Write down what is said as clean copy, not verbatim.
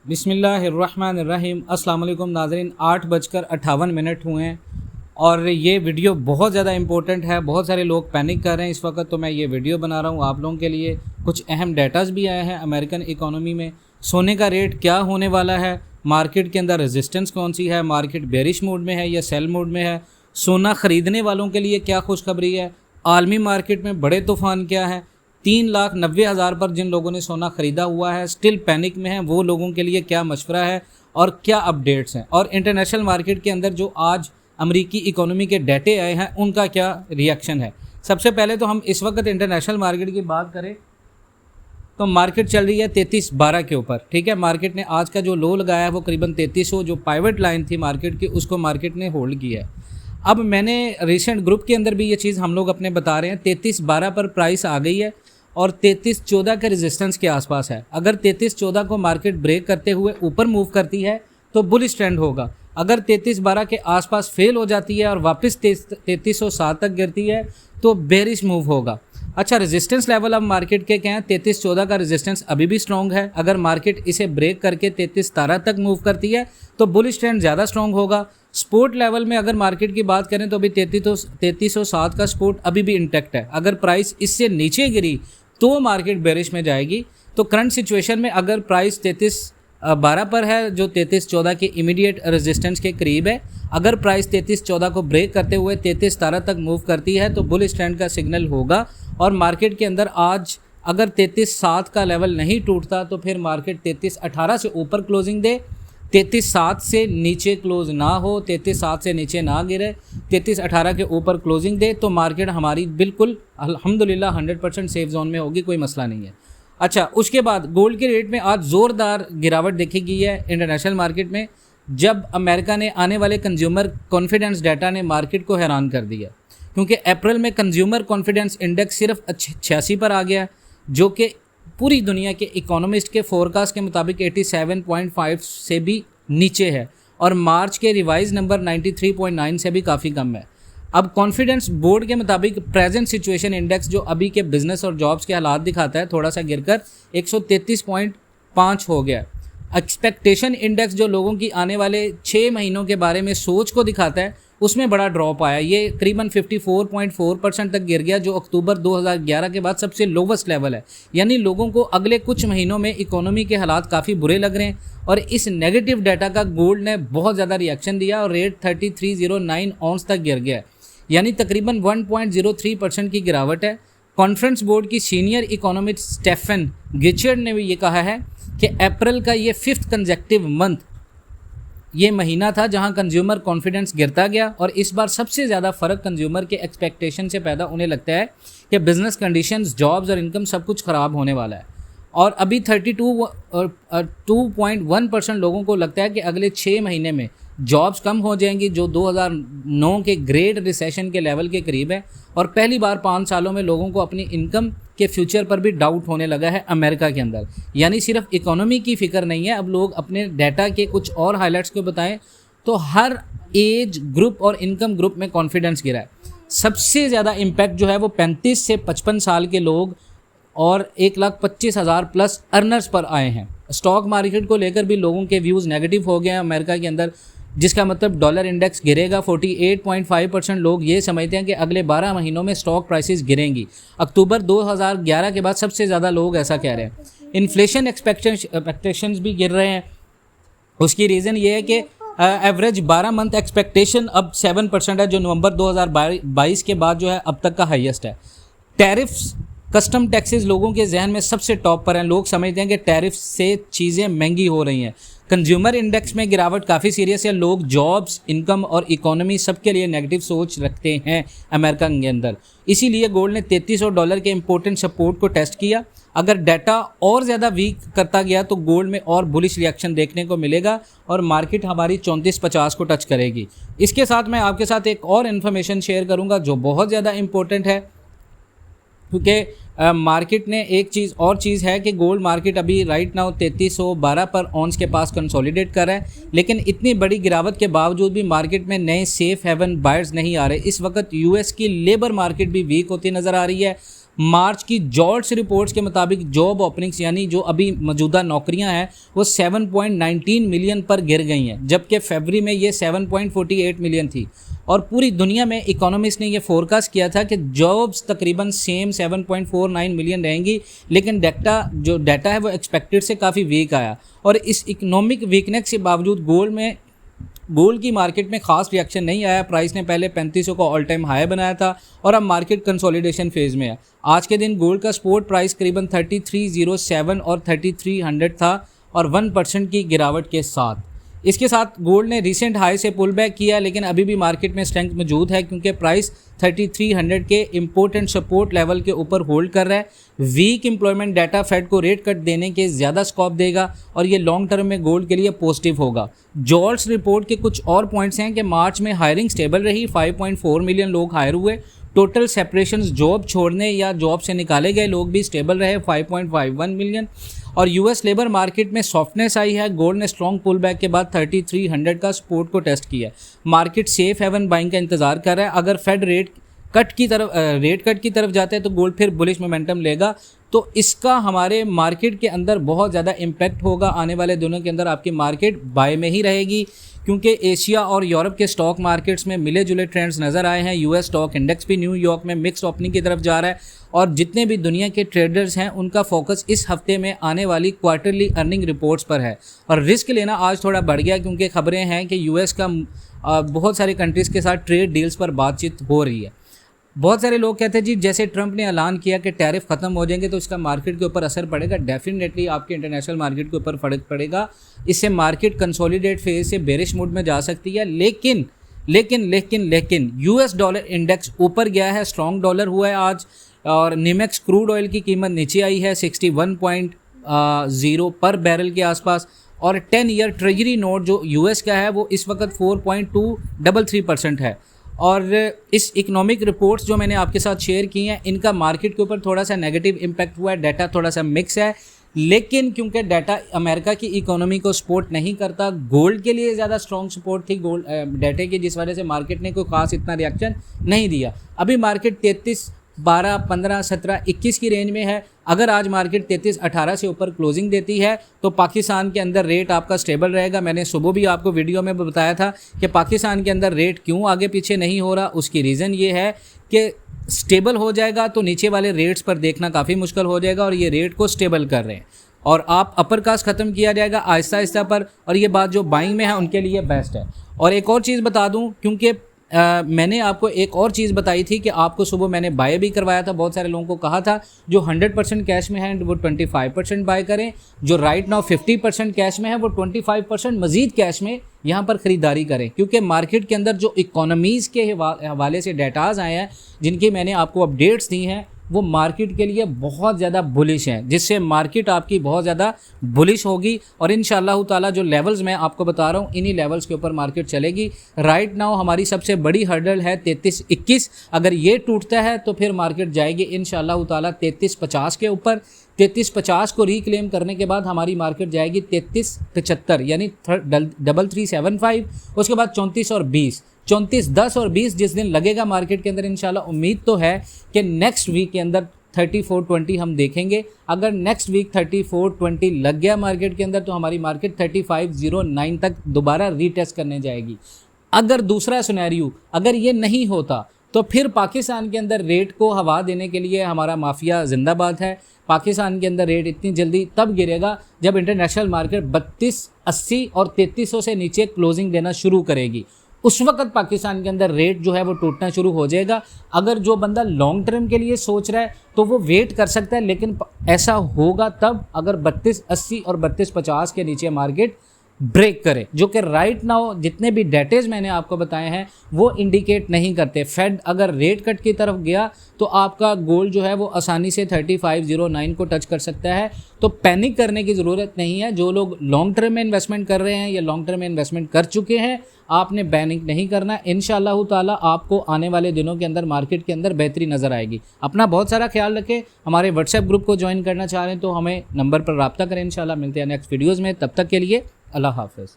बिस्मिल्लाहिर्रहमानिर्रहीम। अस्सलाम वालेकुम नाज़रीन। 8:58 हुए हैं और ये वीडियो बहुत ज़्यादा इम्पोर्टेंट है। बहुत सारे लोग पैनिक कर रहे हैं इस वक्त, तो मैं ये वीडियो बना रहा हूँ आप लोगों के लिए। कुछ अहम डेटाज़ भी आए हैं अमेरिकन इकोनॉमी में। सोने का रेट क्या होने वाला है, मार्केट के अंदर रेजिस्टेंस कौन सी है, मार्केट बेरिश मोड में है या सेल मोड में है, सोना ख़रीदने वालों के लिए क्या खुशखबरी है, आलमी मार्केट में बड़े तूफ़ान क्या है, 3,90,000 पर जिन लोगों ने सोना ख़रीदा हुआ है स्टिल पैनिक में है, वो लोगों के लिए क्या मशवरा है और क्या अपडेट्स हैं, और इंटरनेशनल मार्केट के अंदर जो आज अमरीकी इकोनॉमी के डेटे आए हैं उनका क्या रिएक्शन है। सबसे पहले तो हम इस वक्त इंटरनेशनल मार्केट की बात करें तो मार्केट चल रही है 3312 के ऊपर। ठीक है, मार्केट ने आज का जो लो लगाया है वो करीबन 3300, जो पाइवट लाइन थी मार्केट की, उसको मार्केट ने होल्ड किया है। अब मैंने रिसेंट ग्रुप के अंदर भी ये चीज़ हम लोग अपने बता रहे हैं, 3312 पर प्राइस आ गई है और 3314 के रेजिस्टेंस के आसपास है। अगर 3314 को मार्केट ब्रेक करते हुए ऊपर मूव करती है तो बुलिश ट्रेंड होगा। अगर 3312 के आसपास फेल हो जाती है और वापस 3307 तक गिरती है तो बेरिश मूव होगा। अच्छा, रेजिस्टेंस लेवल अब मार्केट के क्या हैं, 3314 का रेजिस्टेंस अभी भी स्ट्रॉन्ग है। अगर मार्केट इसे ब्रेक करके 3317 तक मूव करती है तो बुलिश ट्रेंड ज़्यादा स्ट्रॉन्ग होगा। सपोर्ट लेवल में अगर मार्केट की बात करें तो अभी 3307 का सपोर्ट अभी भी इंटैक्ट है। अगर प्राइस इससे नीचे गिरी तो मार्केट बेरिश में जाएगी। तो करंट सिचुएशन में अगर प्राइस 3312 पर है जो 3314 के इमीडिएट रेजिस्टेंस के करीब है, अगर प्राइस 3314 को ब्रेक करते हुए 3317 तक मूव करती है तो बुलिश ट्रेंड का सिग्नल होगा। और मार्केट के अंदर आज अगर 33.7 का लेवल नहीं टूटता तो फिर मार्केट 33.18 से ऊपर क्लोजिंग दे, 33.7 से नीचे क्लोज ना हो, 33.7 से नीचे ना गिरे, 33.18 के ऊपर क्लोजिंग दे तो मार्केट हमारी बिल्कुल अल्हम्दुलिल्लाह 100% सेफ जोन में होगी, कोई मसला नहीं है। अच्छा, उसके बाद गोल्ड के रेट में आज ज़ोरदार गिरावट देखी गई है इंटरनेशनल मार्केट में, जब अमेरिका ने आने वाले कंज्यूमर कॉन्फिडेंस डाटा ने मार्केट को हैरान कर दिया। क्योंकि अप्रैल में कंज्यूमर कॉन्फिडेंस इंडेक्स सिर्फ 86 पर आ गया, जो कि पूरी दुनिया के इकोनॉमिस्ट के फोरकास्ट के मुताबिक 87.5 से भी नीचे है और मार्च के रिवाइज नंबर 93.9 से भी काफ़ी कम है। अब कॉन्फिडेंस बोर्ड के मुताबिक प्रेजेंट सिचुएशन इंडेक्स जो अभी के बिजनेस और जॉब्स के हालात दिखाता है थोड़ा सा गिरकर 133.5 हो गया। एक्सपेक्टेशन इंडेक्स जो लोगों की आने वाले 6 महीनों के बारे में सोच को दिखाता है उसमें बड़ा ड्रॉप आया, ये करीबन 54.4% तक गिर गया, जो अक्टूबर 2011 के बाद सबसे लोवेस्ट लेवल है। यानी लोगों को अगले कुछ महीनों में इकोनॉमी के हालात काफ़ी बुरे लग रहे हैं और इस नेगेटिव डाटा का गोल्ड ने बहुत ज़्यादा रिएक्शन दिया और रेट 3309 ऑन्स तक गिर गया, यानी तकरीबन 1.03% की गिरावट है। कॉन्फ्रेंस बोर्ड की सीनियर इकोनॉमिस्ट स्टेफन गिचर्ड ने भी ये कहा है कि अप्रैल का ये 5th कंसेक्टिव मंथ, ये महीना था जहां कंज्यूमर कॉन्फिडेंस गिरता गया और इस बार सबसे ज़्यादा फ़र्क कंज्यूमर के एक्सपेक्टेशन से पैदा उन्हें लगता है कि बिज़नेस कंडीशंस, जॉब्स और इनकम सब कुछ ख़राब होने वाला है। और अभी 2.1% लोगों को लगता है कि अगले 6 महीने में जॉब्स कम हो जाएंगी, जो 2009 के ग्रेट रिसेशन के लेवल के करीब है। और पहली बार 5 सालों में लोगों को अपनी इनकम के फ्यूचर पर भी डाउट होने लगा है अमेरिका के अंदर। यानी सिर्फ इकोनॉमी की फ़िक्र नहीं है, अब लोग अपने डाटा के कुछ और हाइलाइट्स को बताएं तो हर एज ग्रुप और इनकम ग्रुप में कॉन्फिडेंस गिरा है। सबसे ज़्यादा इम्पैक्ट जो है वो 35 से 55 साल के लोग और 1,25,000 प्लस अर्नर्स पर आए हैं। स्टॉक मार्केट को लेकर भी लोगों के व्यूज़ नेगेटिव हो गए हैं अमेरिका के अंदर, जिसका मतलब डॉलर इंडेक्स गिरेगा। 48.5% लोग ये समझते हैं कि अगले 12 महीनों में स्टॉक प्राइसेस गिरेंगी। अक्टूबर 2011 के बाद सबसे ज़्यादा लोग ऐसा कह रहे हैं। इन्फ्लेशन एक्सपेक्टेशंस भी गिर रहे हैं। उसकी रीज़न ये है कि एवरेज 12 मंथ एक्सपेक्टेशन अब 7% है, जो नवंबर 2022 के बाद जो है अब तक का हाईएस्ट है। टैरिफ्स, कस्टम टैक्सेस लोगों के जहन में सबसे टॉप पर हैं। लोग समझते हैं कि टैरिफ से चीज़ें महंगी हो रही हैं। कंज्यूमर इंडेक्स में गिरावट काफ़ी सीरियस है। लोग जॉब्स, इनकम और इकोनॉमी सबके लिए नेगेटिव सोच रखते हैं अमेरिका के अंदर। इसीलिए गोल्ड ने $3300 के इम्पोर्टेंट सपोर्ट को टेस्ट किया। अगर डाटा और ज़्यादा वीक करता गया तो गोल्ड में और बुलिश रिएक्शन देखने को मिलेगा और मार्केट हमारी 3450 को टच करेगी। इसके साथ मैं आपके साथ एक और इन्फॉर्मेशन शेयर करूँगा जो बहुत ज़्यादा इम्पोर्टेंट है, क्योंकि मार्केट ने एक चीज़ है कि गोल्ड मार्केट अभी राइट नाउ 3312 पर ऑन्स के पास कंसोलिडेट कर रहा है, लेकिन इतनी बड़ी गिरावट के बावजूद भी मार्केट में नए सेफ हेवन बायर्स नहीं आ रहे। इस वक्त यूएस की लेबर मार्केट भी वीक होती नज़र आ रही है। मार्च की जॉल्ट्स रिपोर्ट्स के मुताबिक जॉब ओपनिंग्स यानी जो अभी मौजूदा नौकरियां हैं वो 7.19 मिलियन पर गिर गई हैं, जबकि फरवरी में ये 7.48 मिलियन थी। और पूरी दुनिया में इकोनॉमिस्ट ने ये फोरकास्ट किया था कि जॉब्स तकरीबन सेम 7.49 मिलियन रहेंगी, लेकिन डाटा है वो एक्सपेक्टेड से काफ़ी वीक आया। और इस इकोनॉमिक वीकनेस के बावजूद गोल्ड की मार्केट में खास रिएक्शन नहीं आया। प्राइस ने पहले 3500 का ऑल टाइम हाई बनाया था और अब मार्केट कंसोलिडेशन फेज़ में है। आज के दिन गोल्ड का स्पॉट प्राइस करीबन 3307 और 3300 था और 1% की गिरावट के साथ। इसके साथ गोल्ड ने रिसेंट हाई से पुल बैक किया, लेकिन अभी भी मार्केट में स्ट्रेंथ मौजूद है क्योंकि प्राइस 3300 के इम्पोर्टेंट सपोर्ट लेवल के ऊपर होल्ड कर रहा है। वीक एम्प्लॉयमेंट डाटा फेड को रेट कट देने के ज़्यादा स्कोप देगा और ये लॉन्ग टर्म में गोल्ड के लिए पॉजिटिव होगा। जॉल्ट्स रिपोर्ट के कुछ और पॉइंट्स हैं कि मार्च में हायरिंग स्टेबल रही, 5.4 मिलियन लोग हायर हुए। टोटल सेपरेशंस जॉब छोड़ने या जॉब से निकाले गए लोग भी स्टेबल रहे, 5.51 मिलियन। और यूएस लेबर मार्केट में सॉफ्टनेस आई है। गोल्ड ने स्ट्रॉन्ग पुल बैक के बाद 3300 का सपोर्ट को टेस्ट किया है। मार्केट सेफ हेवन बाइंग का इंतजार कर रहा है। अगर फेड रेट कट की तरफ जाते हैं तो गोल्ड फिर बुलिश मोमेंटम लेगा, तो इसका हमारे मार्केट के अंदर बहुत ज़्यादा इम्पैक्ट होगा। आने वाले दिनों के अंदर आपकी मार्केट बाय में ही रहेगी क्योंकि एशिया और यूरोप के स्टॉक मार्केट्स में मिले जुले ट्रेंड्स नज़र आए हैं। यूएस स्टॉक इंडेक्स भी न्यूयॉर्क में मिक्स्ड ओपनिंग की तरफ जा रहा है और जितने भी दुनिया के ट्रेडर्स हैं उनका फोकस इस हफ्ते में आने वाली क्वार्टरली अर्निंग रिपोर्ट्स पर है। और रिस्क लेना आज थोड़ा बढ़ गया क्योंकि खबरें हैं कि यूएस का बहुत सारी कंट्रीज़ के साथ ट्रेड डील्स पर बातचीत हो रही है। बहुत सारे लोग कहते हैं जी जैसे ट्रंप ने ऐलान किया कि टैरिफ ख़त्म हो जाएंगे तो इसका मार्केट के ऊपर असर पड़ेगा। डेफिनेटली आपके इंटरनेशनल मार्केट के ऊपर फर्क पड़ेगा। इससे मार्केट कंसोलिडेट फेज से बेरिश मूड में जा सकती है। लेकिन यूएस डॉलर इंडेक्स ऊपर गया है, स्ट्रॉन्ग डॉलर हुआ है आज। और निमेक्स क्रूड ऑयल की कीमत नीचे आई है 61.0 पर बैरल के आसपास। और 10 ईयर ट्रेजरी नोट जो यूएस का है वो इस वक्त 4.233% है। और इस इकोनॉमिक रिपोर्ट्स जो मैंने आपके साथ शेयर की हैं इनका मार्केट के ऊपर थोड़ा सा नेगेटिव इम्पैक्ट हुआ है। डाटा थोड़ा सा मिक्स है, लेकिन क्योंकि डाटा अमेरिका की इकोनॉमी को सपोर्ट नहीं करता, गोल्ड के लिए ज़्यादा स्ट्रॉन्ग सपोर्ट थी गोल्ड डाटे की, जिस वजह से मार्केट ने कोई खास इतना रिएक्शन नहीं दिया। अभी मार्केट 33, 12, 15, 17, 21 की रेंज में है। अगर आज मार्केट 33, 18 से ऊपर क्लोजिंग देती है तो पाकिस्तान के अंदर रेट आपका स्टेबल रहेगा। मैंने सुबह भी आपको वीडियो में बताया था कि पाकिस्तान के अंदर रेट क्यों आगे पीछे नहीं हो रहा। उसकी रीज़न ये है कि स्टेबल हो जाएगा तो नीचे वाले रेट्स पर देखना काफ़ी मुश्किल हो जाएगा और ये रेट को स्टेबल कर रहे हैं और आप अपर कास्ट ख़त्म किया जाएगा आहिस्ता आहिस्ता पर। और ये बात जो बाइंग में है उनके लिए बेस्ट है। और एक और चीज़ बता दूं, क्योंकि मैंने आपको एक और चीज़ बताई थी कि आपको सुबह मैंने बाय भी करवाया था। बहुत सारे लोगों को कहा था जो 100% कैश में है वो 25% बाय करें, जो राइट नाउ 50% कैश में है वो 25% मज़ीद कैश में यहाँ पर ख़रीदारी करें, क्योंकि मार्केट के अंदर जो इकोनॉमीज़ के हवाले से डाटाज़ आए हैं जिनकी मैंने आपको अपडेट्स दी हैं वो मार्केट के लिए बहुत ज़्यादा बुलिश हैं, जिससे मार्केट आपकी बहुत ज़्यादा बुलिश होगी। और इंशाअल्लाह ताला जो लेवल्स मैं आपको बता रहा हूँ इन्हीं लेवल्स के ऊपर मार्केट चलेगी। राइट नाउ हमारी सबसे बड़ी हर्डल है 33.21। अगर ये टूटता है तो फिर मार्केट जाएगी इंशाअल्लाह ताला 33.50 के ऊपर। 33.50 को रिक्लेम करने के बाद हमारी मार्केट जाएगी 33.75 यानी 3375। उसके बाद 34 और 20, 34, 10 और 20 जिस दिन लगेगा मार्केट के अंदर इंशाल्लाह उम्मीद तो है कि नेक्स्ट वीक के अंदर 3420 हम देखेंगे। अगर नेक्स्ट वीक 3420 लग गया मार्केट के अंदर तो हमारी मार्केट 3509 तक दोबारा रीटेस्ट करने जाएगी। अगर दूसरा सिनेरियो अगर ये नहीं होता तो फिर पाकिस्तान के अंदर रेट को हवा देने के लिए हमारा माफिया जिंदाबाद है। पाकिस्तान के अंदर रेट इतनी जल्दी तब गिरेगा जब इंटरनेशनल मार्केट 3280 और 3300 से नीचे क्लोजिंग देना शुरू करेगी। उस वक्त पाकिस्तान के अंदर रेट जो है वो टूटना शुरू हो जाएगा। अगर जो बंदा लॉन्ग टर्म के लिए सोच रहा है तो वो वेट कर सकता है, लेकिन ऐसा होगा तब अगर 3280 और 3250 के नीचे मार्केट ब्रेक करे, जो कि राइट नाउ जितने भी डेटेज मैंने आपको बताए हैं वो इंडिकेट नहीं करते। फेड अगर रेट कट की तरफ गया तो आपका गोल्ड जो है वो आसानी से 3509 को टच कर सकता है। तो पैनिक करने की ज़रूरत नहीं है। जो लोग लॉन्ग टर्म में इन्वेस्टमेंट कर रहे हैं या लॉन्ग टर्म में इन्वेस्टमेंट कर चुके हैं आपने पैनिक नहीं करना। इंशाअल्लाह ताला आपको आने वाले दिनों के अंदर मार्केट के अंदर बेहतरी नज़र आएगी। अपना बहुत सारा ख्याल रखें। हमारे व्हाट्सएप ग्रुप को ज्वाइन करना चाह रहे हैं तो हमें नंबर पर रब्ता करें। इंशाअल्लाह मिलते हैं नेक्स्ट वीडियोज़ में। तब तक के लिए अल्लाह हाफ़िज़।